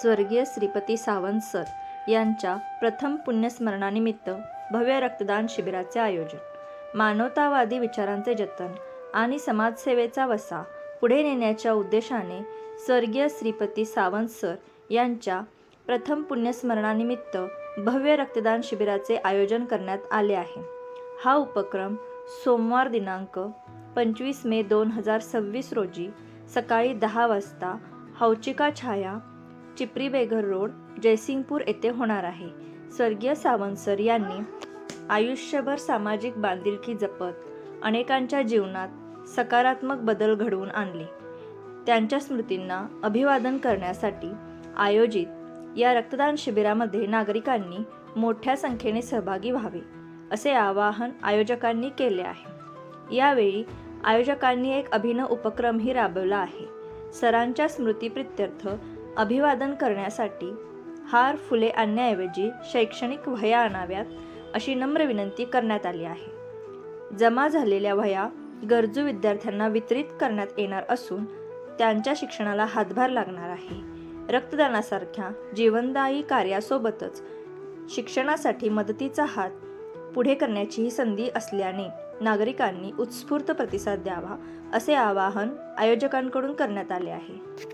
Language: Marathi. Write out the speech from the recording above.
स्वर्गीय श्रीपती सावंत सर यांच्या प्रथम पुण्यस्मरणानिमित्त भव्य रक्तदान शिबिराचे आयोजन. मानवतावादी विचारांचे जतन आणि समाजसेवेचा वसा पुढे नेण्याच्या उद्देशाने स्वर्गीय श्रीपती सावंत सर यांच्या प्रथम पुण्यस्मरणानिमित्त भव्य रक्तदान शिबिराचे आयोजन करण्यात आले आहे. हा उपक्रम सोमवार दिनांक 25 मे 2026 रोजी सकाळी 10 वाजता हौचिका छाया, चिपरी बेघर रोड, जयसिंगपूर येथे होणार आहे. स्वर्गीय सावंत सर यांनी आयुष्यभर सामाजिक बांधिलकी जपत अनेकांच्या जीवनात सकारात्मक बदल घडवून आणले. त्यांच्या स्मृतींना अभिवादन करण्यासाठी आयोजित या रक्तदान शिबिरामध्ये नागरिकांनी मोठ्या संख्येने सहभागी व्हावे, असे आवाहन आयोजकांनी केले आहे. यावेळी आयोजकांनी एक अभिनव उपक्रमही राबवला आहे. सरांच्या स्मृतिप्रित्यर्थ अभिवादन करण्यासाठी हार, फुले आणण्याऐवजी शैक्षणिक वह्या आणाव्यात, अशी नम्र विनंती करण्यात आली आहे. जमा झालेल्या वह्या गरजू विद्यार्थ्यांना वितरित करण्यात येणार असून त्यांच्या शिक्षणाला हातभार लागणार आहे. रक्तदानासारख्या जीवनदायी कार्यासोबतच शिक्षणासाठी मदतीचा हात पुढे करण्याची ही संधी असल्याने नागरिकांनी उत्स्फूर्त प्रतिसाद द्यावा, असे आवाहन आयोजकांकडून करण्यात आले आहे.